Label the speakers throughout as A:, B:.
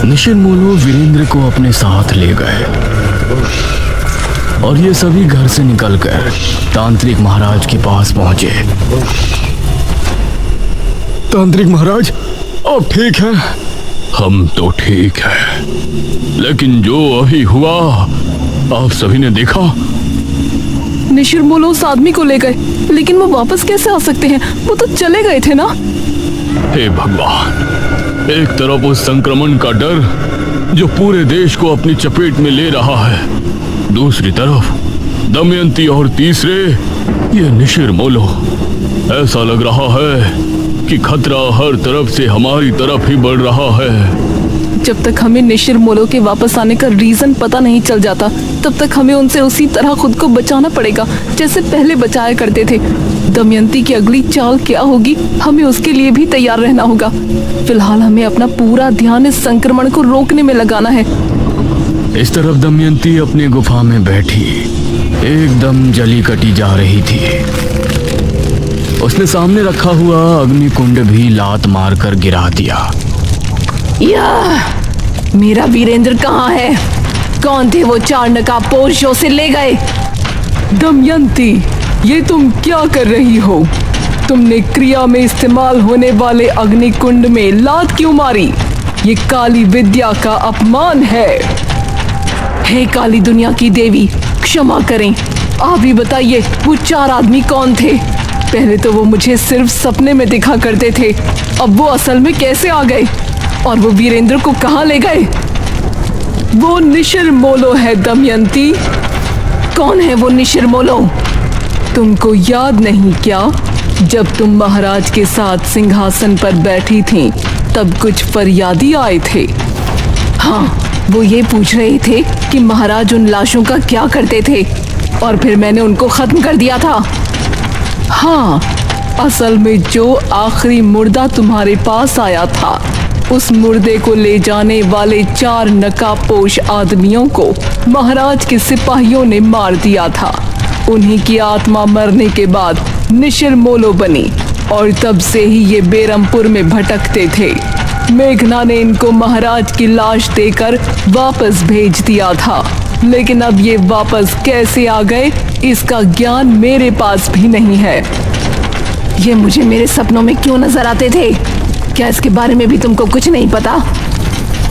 A: निशिर-मोलो वीरेंद्र को अपने साथ ले गए और ये सभी घर से निकलकर तांत्रिक महाराज के पास पहुंचे। तांत्रिक महाराज, आप ठीक हैं? हम तो ठीक हैं, लेकिन जो अभी हुआ आप सभी ने देखा।
B: निशिर-मोलो उस आदमी को ले गए, लेकिन वो वापस कैसे आ सकते हैं? वो तो चले गए थे ना।
A: हे भगवान, एक तरफ उस संक्रमण का डर जो पूरे देश को अपनी चपेट में ले रहा है, दूसरी तरफ दमयंती और तीसरे ये निशिर-मोलो। ऐसा लग रहा है कि खतरा हर तरफ से हमारी तरफ ही बढ़ रहा है।
B: जब तक हमें निशिर-मोलो के वापस आने का रीजन पता नहीं चल जाता, तब तक हमें उनसे उसी तरह खुद को बचाना पड़ेगा जैसे पहले बचाया करते थे। दमयंती की अगली चाल क्या होगी, हमें उसके लिए भी तैयार रहना होगा। फिलहाल हमें अपना पूरा ध्यान इस संक्रमण को रोकने में लगाना है।
A: इस तरफ दमयंती अपनी गुफा में बैठी एकदम जली कटी जा रही थी। उसने सामने रखा हुआ अग्निकुंड भी लात मारकर गिरा दिया।
B: मेरा वीरेंद्र कहाँ है? कौन थे वो 4 नकाबपोश जो उसे ले गए? दमयंती, ये तुम क्या कर रही हो? तुमने क्रिया में इस्तेमाल होने वाले अग्निकुंड में लात क्यों मारी? ये काली विद्या का अपमान है। हे काली दुनिया की देवी, क्षमा करें। आप भी बताइए, वो 4 आदमी कौन थे? पहले तो वो मुझे सिर्फ सपने में दिखा करते थे, अब वो असल में कैसे आ गए? और वो वीरेंद्र को कहाँ ले गए? वो निशिर-मोलो है दमयंती। कौन है वो निशिर-मोलो? तुमको याद नहीं क्या, जब तुम महाराज के साथ सिंहासन पर बैठी थीं, तब कुछ फरियादी आए थे। हाँ, वो ये पूछ रहे थे कि महाराज उन लाशों का क्या करते थे, और फिर मैंने उनको खत्म कर दिया था। हाँ, असल में जो आखिरी मुर्दा तुम्हारे पास आया था, उस मुर्दे को ले जाने वाले 4 नकाबपोश आदमियों को महाराज के सिपाहियों ने मार दिया था। उन्हीं की आत्मा मरने के बाद निशिर-मोलो बनी और तब से ही ये बेरमपुर में भटकते थे। मेघना ने इनको महाराज की लाश देकर वापस भेज दिया था, लेकिन अब ये वापस कैसे आ गए इसका ज्ञान मेरे पास भी नहीं है। ये मुझे मेरे सपनों में क्यों नजर आते थे? क्या इसके बारे में भी तुमको कुछ नहीं पता?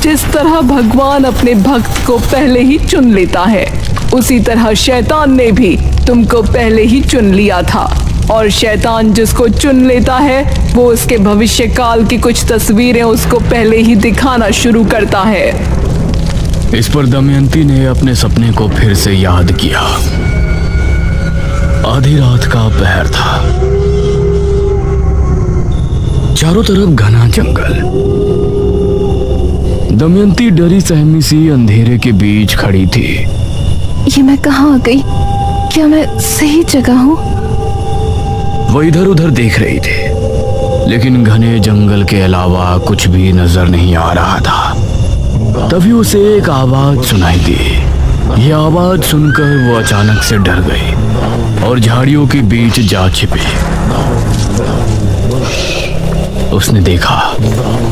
B: जिस तरह भगवान अपने भक्त को पहले ही चुन लेता है, उसी तरह शैतान ने भी तुमको पहले ही चुन लिया था, और शैतान जिसको चुन लेता है वो उसके भविष्य काल की कुछ तस्वीरें उसको पहले ही दिखाना शुरू करता है।
A: इस पर दमयंती ने अपने सपने को फिर से याद किया। आधी रात का पहर था, चारों तरफ घना जंगल। दमयंती डरी सहमी सी अंधेरे के बीच खड़ी थी।
B: ये मैं कहाँ आ गई? क्या मैं सही जगह हूँ?
A: वो इधर उधर देख रही थी, लेकिन घने जंगल के अलावा कुछ भी नजर नहीं आ रहा था। तभी उसे एक आवाज सुनाई दी। ये आवाज सुनकर वो अचानक से डर गई और झाड़ियों के बीच जा छिपी। उसने देखा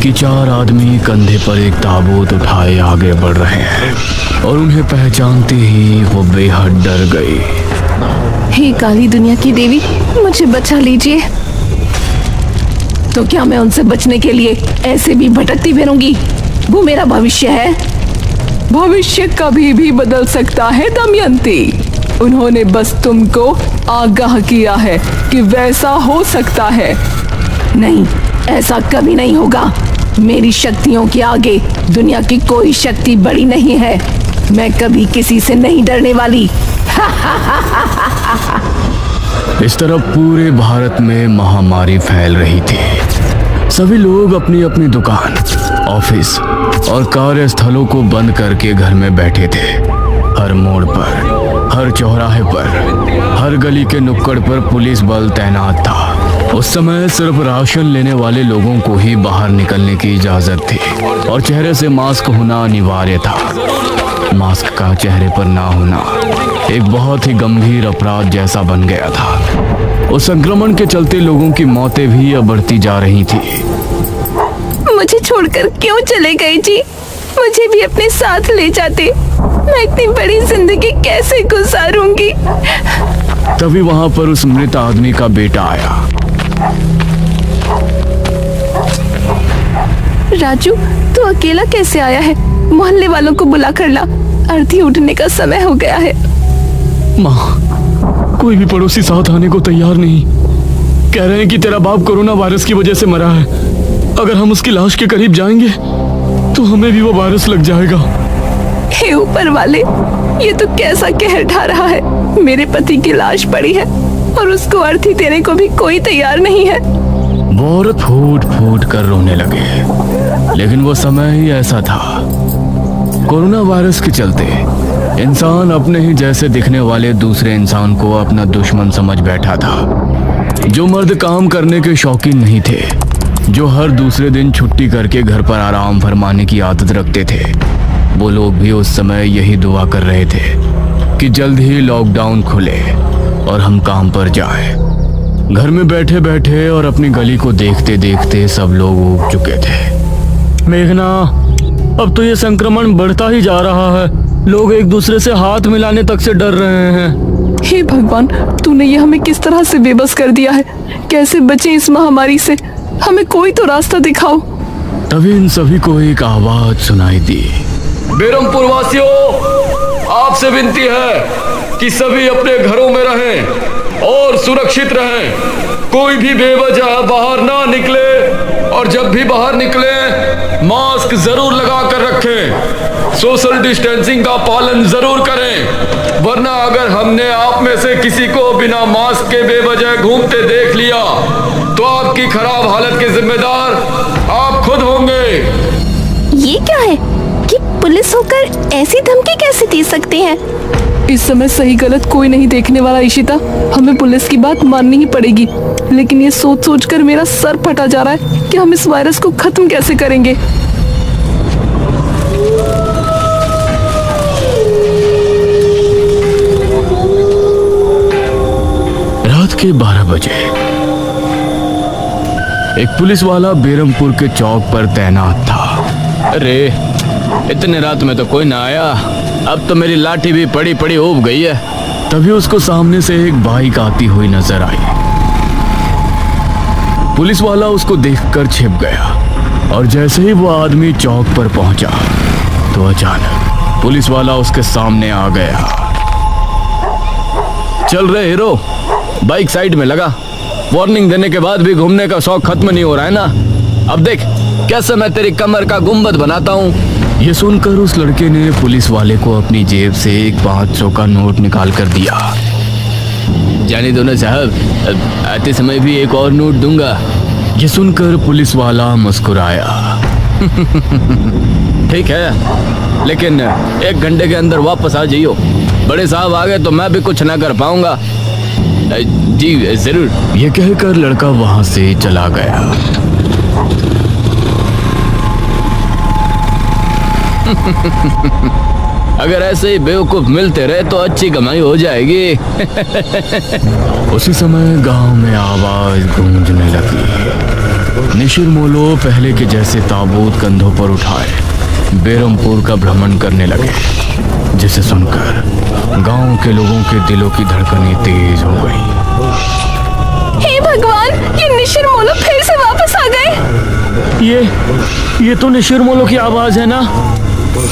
A: कि 4 आदमी कंधे पर एक ताबूत उठाए आगे बढ़ रहे हैं, और उन्हें पहचानते ही वो बेहद डर गई।
B: हे काली दुनिया की देवी, मुझे बचा लीजिए। तो क्या मैं उनसे बचने के लिए ऐसे भी भटकती फिरूंगी? वो मेरा भविष्य है। भविष्य कभी भी बदल सकता है दमयंती। उन्होंने बस तुमको आगाह किया है कि वैसा हो सकता है। नहीं, ऐसा कभी नहीं होगा। मेरी शक्तियों के आगे दुनिया की कोई शक्ति बड़ी नहीं है। मैं कभी किसी से नहीं डरने वाली।
A: इस तरफ पूरे भारत में महामारी फैल रही थी। सभी लोग अपनी अपनी दुकान, ऑफिस और कार्यस्थलों को बंद करके घर में बैठे थे। हर मोड़ पर, हर चौराहे पर, हर गली के नुक्कड़ पर पुलिस बल तैनात था। उस समय सिर्फ राशन लेने वाले लोगों को ही बाहर निकलने की इजाजत थी, और चेहरे से मास्क होना अनिवार्य था। मास्क का चेहरे पर ना होना एक बहुत ही गंभीर अपराध जैसा बन गया था। उस संक्रमण के चलते लोगों की मौतें भी अब बढ़ती जा रही थी।
B: मुझे छोड़कर क्यों चले गए जी? मुझे भी अपने साथ ले जाते। मैं इतनी बड़ी जिंदगी कैसे गुजारूंगी।
A: तभी वहां पर उस मृत आदमी का बेटा आया।
B: राजू, तू अकेला कैसे आया है? मोहल्ले वालों को बुला कर ला, अर्थी उठने का समय हो गया है।
A: माँ, कोई भी पड़ोसी साथ आने को तैयार नहीं। कह रहे हैं कि तेरा बाप कोरोना वायरस की वजह से मरा है। अगर हम उसकी लाश के करीब जाएंगे तो हमें भी वो वायरस लग जाएगा।
B: हे ऊपर वाले, ये तो कैसा कहर ढा रहा है। मेरे पति की लाश पड़ी है और उसको अर्थी देने को भी कोई तैयार नहीं है।
A: वो औरत फूट फूट कर रोने लगे, लेकिन वो समय ही ऐसा था। कोरोना वायरस के चलते इंसान अपने ही जैसे दिखने वाले दूसरे इंसान को अपना दुश्मन समझ बैठा था। जो मर्द काम करने के शौकीन नहीं थे, जो हर दूसरे दिन छुट्टी करके घर पर आराम फरमाने की आदत रखते थे, वो लोग भी उस समय यही दुआ कर रहे थे कि जल्द ही लॉकडाउन खुले और हम काम पर जाएं। घर में बैठे बैठे और अपनी गली को देखते देखते सब लोग ऊब चुके थे। मेघना, अब तो ये संक्रमण बढ़ता ही जा रहा है। लोग एक दूसरे से हाथ मिलाने तक से डर रहे हैं।
B: हे भगवान, तूने ये हमें किस तरह से बेबस कर दिया है। कैसे बचे इस महामारी से? हमें कोई तो रास्ता दिखाओ।
A: तभी इन सभी को एक आवाज सुनाई दी। बेरमपुर वासियों, आपसे विनती है कि सभी अपने घरों में रहें और सुरक्षित रहें। कोई भी बेवजह बाहर ना निकले और जब भी बाहर निकले मास्क जरूर लगा कर रखें। सोशल डिस्टेंसिंग का पालन जरूर करें, वरना अगर हमने आप में से किसी को बिना मास्क के बेवजह घूमते देख लिया तो आपकी खराब हालत के जिम्मेदार आप खुद होंगे।
C: ये क्या है कि पुलिस होकर ऐसी धमकी कैसे दे सकते हैं?
B: इस समय सही गलत कोई नहीं देखने वाला इशिता। हमें पुलिस की बात माननी ही पड़ेगी। लेकिन ये सोच सोच कर मेरा सर फटा जा रहा है कि हम इस वायरस को खत्म कैसे करेंगे।
A: रात के 12 बजे एक पुलिस वाला बेरमपुर के चौक पर तैनात था। अरे, इतने रात में तो कोई ना आया। अब तो मेरी लाठी भी पड़ी पड़ी उब गई है। तभी उसको सामने से एक बाइक आती हुई नजर आई। पुलिस वाला उसको देखकर छिप गया और जैसे ही वो आदमी चौक पर पहुंचा तो अचानक पुलिस वाला उसके सामने आ गया। चल रहे हीरो, बाइक साइड में लगा। वार्निंग देने के बाद भी घूमने का शौक खत्म नहीं हो रहा है ना। अब देख कैसे मैं तेरी कमर का गुंबद बनाता हूँ। ये सुनकर उस लड़के ने पुलिस वाले को अपनी जेब से एक 500 का नोट निकाल कर दिया। जाने दो ना साहब, आते समय भी एक और नोट दूंगा। ये सुनकर पुलिस वाला मुस्कुराया। ठीक है, लेकिन 1 घंटे के अंदर वापस आ जाइयो। बड़े साहब आ गए तो मैं भी कुछ ना कर पाऊंगा। जी जरूर। ये कहकर लड़का वहां से चला गया। अगर ऐसे ही बेवकूफ मिलते रहे तो अच्छी कमाई हो जाएगी। उसी समय गांव में आवाज गूंजने लगी। निशिर मोलो पहले के जैसे ताबूत कंधों पर उठाए बेरमपुर का भ्रमण करने लगे, जिसे सुनकर गांव के लोगों के दिलों की धड़कनें तेज हो गई।
C: हे भगवान, ये निशिर मोलो फिर से वापस आ गए।
A: ये तो निशिर मोलो की आवाज है ना?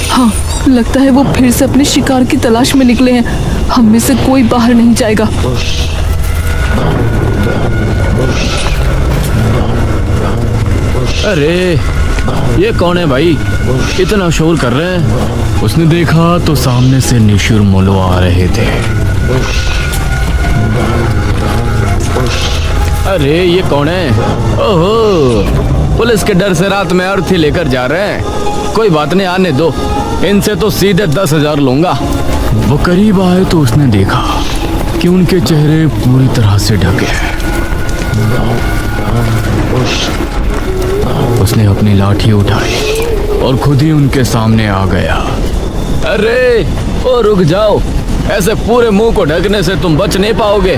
B: हाँ, लगता है वो फिर से अपने शिकार की तलाश में निकले हैं। हम में से कोई बाहर नहीं जाएगा।
A: अरे, ये कौन है भाई? इतना शोर कर रहे हैं। उसने देखा तो सामने से निशिर मोलो आ रहे थे। अरे, ये कौन है? ओहो, पुलिस के डर से रात में अर्थी लेकर जा रहे हैं। कोई बात नहीं, आने दो। इनसे तो सीधे 10,000 लूंगा। वो करीब आए तो उसने देखा कि उनके चेहरे पूरी तरह से ढके हैं। उसने अपनी लाठी उठाई और खुद ही उनके सामने आ गया। अरे, ओ रुक जाओ, ऐसे पूरे मुंह को ढकने से तुम बच नहीं पाओगे।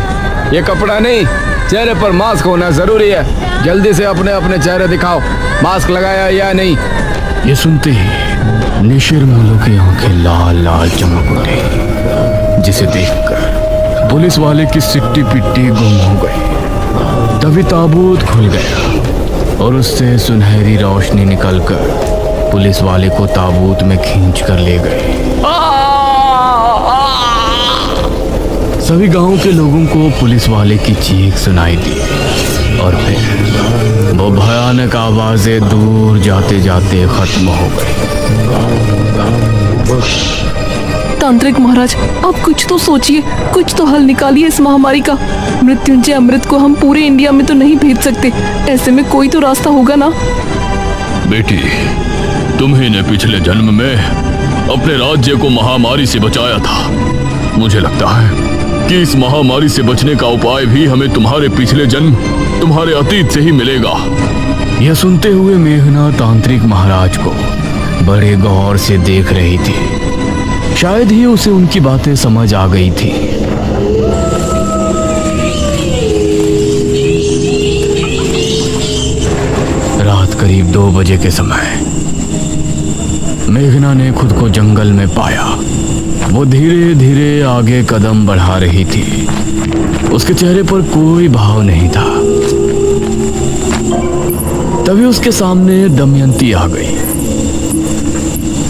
A: ये कपड़ा नहीं, चेहरे पर मास्क होना जरूरी है। जल्दी से अपने अपने चेहरे दिखाओ। मास्क लगाया या नहीं? ये सुनते ही निशिर मोलो की आंखें लाल लाल चमक उठी, जिसे देखकर पुलिस वाले की सिट्टी पिट्टी गुम हो गई। तभी ताबूत खुल गया और उससे सुनहरी रोशनी निकलकर पुलिस वाले को ताबूत में खींच कर ले गए। सभी गांव के लोगों को पुलिस वाले की चीख सुनाई दी और फिर वो भयानक आवाजें दूर जाते जाते खत्म हो गई।
B: तांत्रिक महाराज, आप कुछ तो सोचिए, कुछ तो हल निकालिए इस महामारी का। मृत्युंजय अमृत को हम पूरे इंडिया में तो नहीं भेज सकते, ऐसे में कोई तो रास्ता होगा ना।
A: बेटी, तुम्ही ने पिछले जन्म में अपने राज्य को महामारी से बचाया था। मुझे लगता है कि इस महामारी से बचने का उपाय भी हमें तुम्हारे पिछले जन्म, तुम्हारे अतीत से ही मिलेगा। यह सुनते हुए मेघना तांत्रिक महाराज को बड़े गौर से देख रही थी। शायद ही उसे उनकी बातें समझ आ गई थी। रात करीब 2 बजे के समय मेघना ने खुद को जंगल में पाया। वो धीरे धीरे आगे कदम बढ़ा रही थी। उसके चेहरे पर कोई भाव नहीं था। तभी उसके सामने दमयंती आ गई।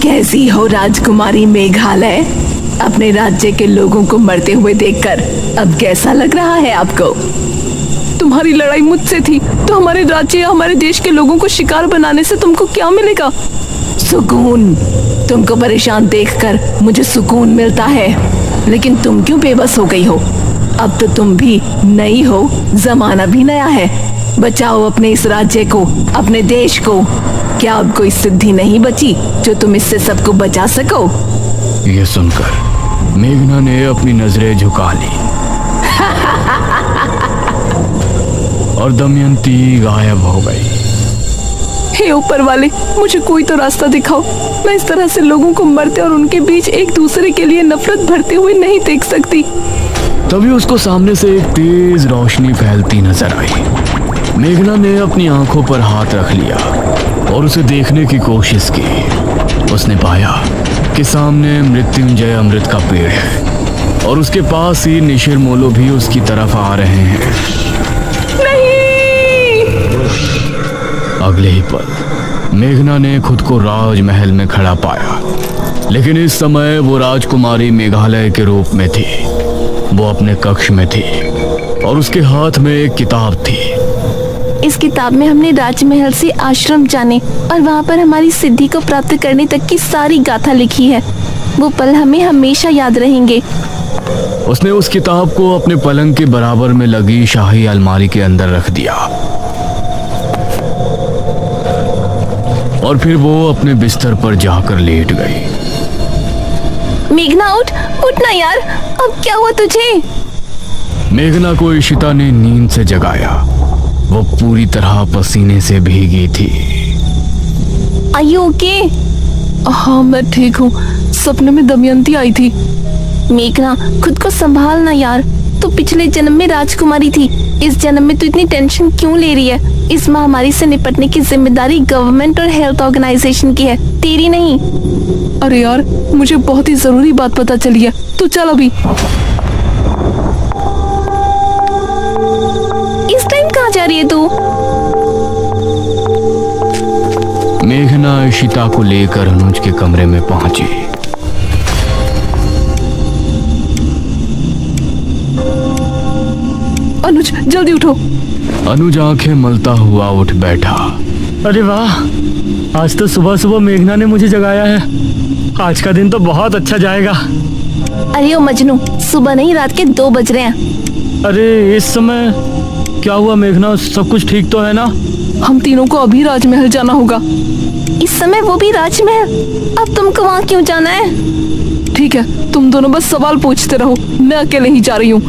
B: कैसी हो राजकुमारी मेघालय? अपने राज्य के लोगों को मरते हुए देखकर अब कैसा लग रहा है आपको? तुम्हारी लड़ाई मुझसे थी तो हमारे राज्य या हमारे देश के लोगों को शिकार बनाने से तुमको क्या मिलेगा? सुकून। तुमको परेशान देखकर मुझे सुकून मिलता है, लेकिन तुम क्यों बेबस हो गई हो? अब तो तुम भी नई हो, जमाना भी नया है। बचाओ अपने इस राज्य को, अपने देश को। क्या अब कोई सिद्धि नहीं बची जो तुम इससे सबको बचा सको?
A: यह सुनकर मेघना ने अपनी नजरें झुका ली और दमयंती गायब हो गई।
B: हे ऊपर वाले, मुझे कोई तो रास्ता दिखाओ। मैं इस तरह से लोगों को मरते और उनके बीच एक दूसरे के लिए नफरत भरते हुए नहीं देख सकती।
A: तभी उसको सामने से एक तेज रोशनी फैलती नजर आई। मेघना ने अपनी आंखों पर हाथ रख लिया और उसे देखने की कोशिश की। उसने पाया कि सामने मृत्युंजय अमृत का पेड़ है और उसके पास ही निशिर मोलो भी उसकी तरफ आ रहे हैं।
B: नहीं!
A: अगले ही पल मेघना ने खुद को राजमहल में खड़ा पाया, लेकिन इस समय वो राजकुमारी मेघालय के रूप में थी। वो अपने कक्ष में थी और उसके हाथ में एक किताब थी।
C: इस किताब में हमने राजमहल से आश्रम जाने और वहाँ पर हमारी सिद्धि को प्राप्त करने तक की सारी गाथा लिखी है। वो पल हमें हमेशा याद रहेंगे।
A: उसने उस किताब को अपने पलंग के बराबर में लगी शाही अलमारी के अंदर रख दिया और फिर वो अपने बिस्तर पर जाकर लेट गई।
C: मेघना उठ ना यार, अब क्या हुआ तुझे?
A: मेघना को इशिता ने नींद से जगाया। वो पूरी तरह पसीने से भीगी थी।
C: Are you okay?
B: हाँ, मैं ठीक हूँ। सपने में दमयंती आई थी।
C: मेघना, खुद को संभाल ना यार। तू पिछले जन्म में राजकुमारी थी, इस जन्म में तू इतनी टेंशन क्यों ले रही है? इस महामारी से निपटने की जिम्मेदारी गवर्नमेंट और हेल्थ ऑर्गेनाइजेशन की है, तेरी नहीं।
B: अरे यार, मुझे बहुत ही जरूरी बात पता चली है। तू चल अभी।
C: इस टाइम कहाँ जा रही है तू?
A: मेघना इशिता को लेकर अनुज के कमरे में पहुंची।
B: अनुज, जल्दी उठो।
A: अनुज आंखें मलता हुआ उठ बैठा।
D: अरे वाह, आज तो सुबह सुबह मेघना ने मुझे जगाया है। आज का दिन तो बहुत अच्छा जाएगा।
C: अरे ओ मजनू, सुबह नहीं रात के 2 बज रहे हैं।
D: अरे इस समय क्या हुआ मेघना, सब कुछ ठीक तो है ना?
B: हम तीनों को अभी राजमहल जाना होगा।
C: इस समय वो भी राजमहल? अब तुमको वहाँ क्यों जाना है?
B: ठीक है, तुम दोनों बस सवाल पूछते रहो, मैं अकेले ही जा रही हूँ।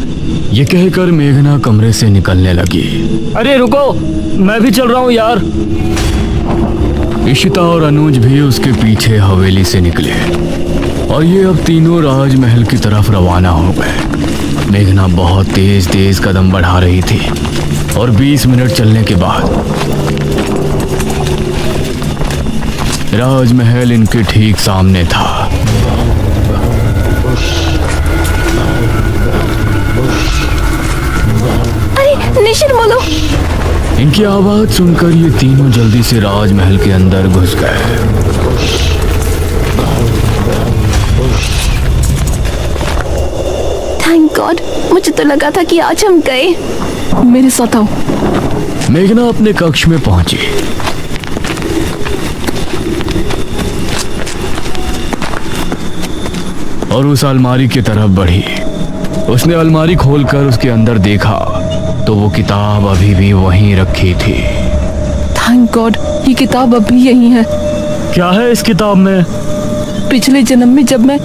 A: ये कहकर मेघना कमरे से निकलने लगी।
D: अरे रुको, मैं भी चल रहा हूँ यार।
A: इशिता और अनुज भी उसके पीछे हवेली से निकले और ये अब तीनों राजमहल की तरफ रवाना हो गए। मेघना बहुत तेज तेज कदम बढ़ा रही थी और 20 मिनट चलने के बाद राजमहल इनके ठीक सामने था।
C: अरे निशिर मोलो,
A: इनकी आवाज सुनकर ये तीनों जल्दी से राजमहल के अंदर घुस गए।
C: थैंक गॉड, मुझे तो लगा था कि आज हम गए।
B: मेरे साथ आओ।
A: मेघना अपने कक्ष में पहुंची। और उस अलमारी की तरफ बढ़ी। उसने अलमारी खोलकर उसके अंदर देखा तो वो किताब अभी भी वहीं रखी थी।
B: थैंक गॉड, ये किताब अभी यही है।
D: क्या है इस किताब में?
B: पिछले जन्म में जब मैं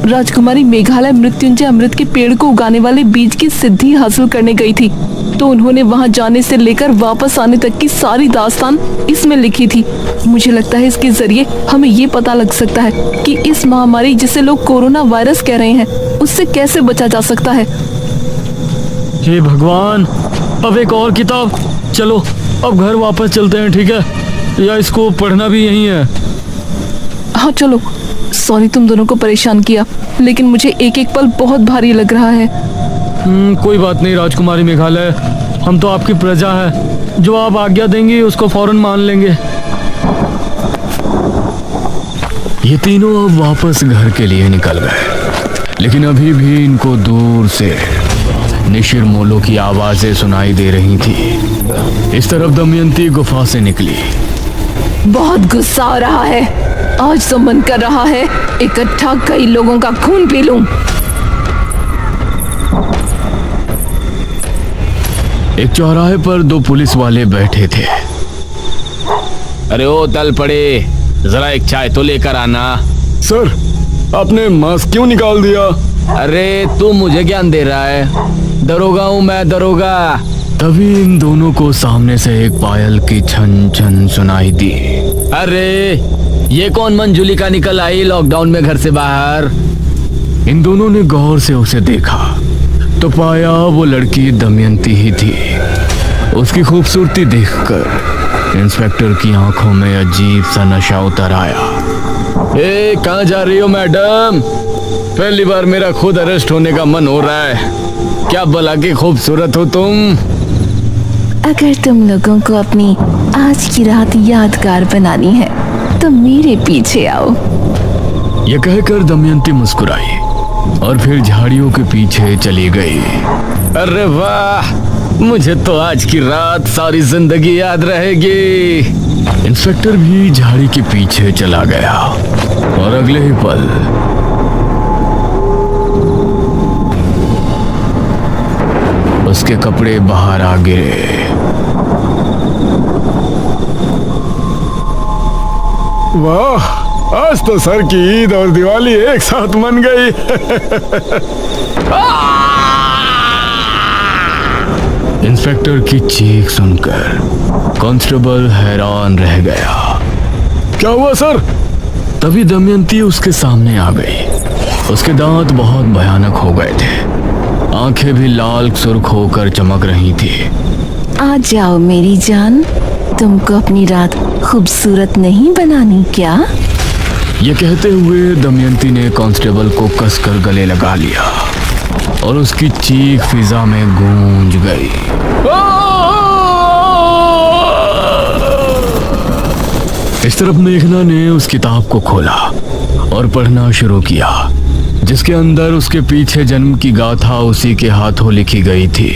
B: राजकुमारी मेघालय मृत्युंजय अमृत के पेड़ को उगाने वाले बीज की सिद्धि हासिल करने गई थी, तो उन्होंने वहां जाने से लेकर वापस आने तक की सारी दास्तान इसमें लिखी थी। मुझे लगता है इसके जरिए हमें ये पता लग सकता है कि इस महामारी जिसे लोग कोरोना वायरस कह रहे हैं, उससे कैसे बचा जा सकता है।
D: हे भगवान, अब एक और किताब। चलो अब घर वापस चलते हैं, ठीक है? या इसको पढ़ना भी यही है?
B: हाँ चलो। सॉरी तुम दोनों को परेशान किया, लेकिन मुझे एक एक पल बहुत भारी लग रहा है।
D: कोई बात नहीं राजकुमारी मेघालय, हम तो आपकी प्रजा है। जो आप आज्ञा देंगी उसको फौरन मान लेंगे।
A: ये तीनों अब वापस घर के लिए निकल गए, लेकिन अभी भी इनको दूर से निशिर मोलो की आवाजें सुनाई दे रही थी। इस तरफ दमयंती गुफा से निकली।
B: बहुत गुस्सा आ रहा है। आज तो मन कर रहा है इकट्ठा कई लोगों का खून पी लूं।
A: एक चौराहे पर दो पुलिस वाले बैठे थे।
E: अरे ओ तल पड़े, जरा एक चाय तो लेकर आना।
A: सर, आपने मास्क क्यों निकाल दिया?
E: अरे तू मुझे ज्ञान दे रहा है? दरोगा हूँ मैं, दरोगा।
A: तभी इन दोनों को सामने से एक पायल की छन छन सुनाई दी।
E: अरे ये कौन मंजुलिका निकल आई लॉकडाउन में घर से बाहर?
A: इन दोनों ने गौर से उसे देखा तो पाया वो लड़की दमयंती ही थी। उसकी खूबसूरती देखकर इंस्पेक्टर की आंखों में अजीब सा नशा उतर आया।
E: ए, कहाँ जा रही हो मैडम? पहली बार मेरा खुद अरेस्ट होने का मन हो रहा है। क्या भला की खूबसूरत हो तुम।
C: अगर तुम लोगों को अपनी आज की रात यादगार बनानी है तो मेरे पीछे आओ।
A: यह कहकर दमयंती मुस्कुराई और फिर झाड़ियों के पीछे चली गई।
E: अरे वाह, मुझे तो आज की रात सारी जिंदगी याद रहेगी।
A: इंस्पेक्टर भी झाड़ी के पीछे चला गया और अगले ही पल उसके कपड़े बाहर आ गिरे।
F: वाह, आज तो सर की ईद और दिवाली एक साथ मन गई।
A: इंस्पेक्टर की चीख सुनकर कांस्टेबल हैरान रह गया।
F: क्या हुआ सर?
A: तभी दमयंती उसके सामने आ गई। उसके दांत बहुत भयानक हो गए थे, आंखें भी लाल सुर्ख होकर चमक रही थी।
C: आ जाओ मेरी जान, तुमको अपनी रात खूबसूरत नहीं बनानी क्या?
A: ये कहते हुए दमयंती ने कांस्टेबल को कसकर गले लगा लिया और उसकी चीख फिजा में गूंज गई। इस तरफ मेघना ने उस किताब को खोला और पढ़ना शुरू किया, जिसके अंदर उसके पीछे जन्म की गाथा उसी के हाथों लिखी गई थी।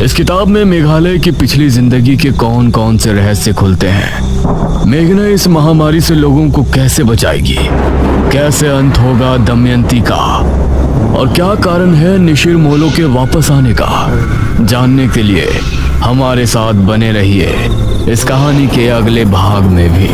A: इस किताब में मेघालय की पिछली जिंदगी के कौन कौन से रहस्य खुलते हैं। मेघना इस महामारी से लोगों को कैसे बचाएगी, कैसे अंत होगा दमयंती का, और क्या कारण है निशिर मोलो के वापस आने का। जानने के लिए हमारे साथ बने रहिए इस कहानी के अगले भाग में भी।